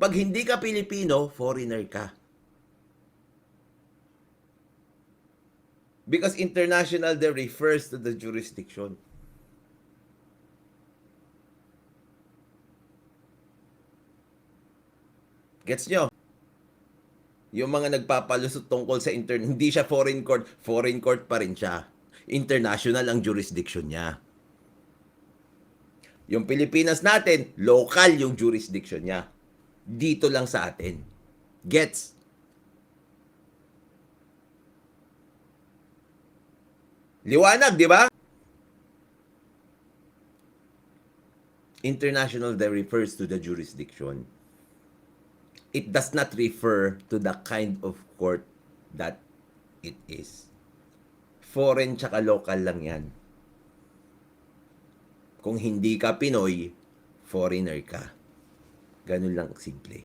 Pag hindi ka Pilipino, foreigner ka. Because international there refers to the jurisdiction. Gets nyo? Yung mga nagpapalusot tungkol sa hindi siya foreign court pa rin siya. International ang jurisdiction niya. Yung Pilipinas natin, local yung jurisdiction niya. Dito lang sa atin. Gets? Liwanag, di ba? International there refers to the jurisdiction. It does not refer to the kind of court that it is. Foreign tsaka local lang yan. Kung hindi ka Pinoy, foreigner ka. Ganun lang simple.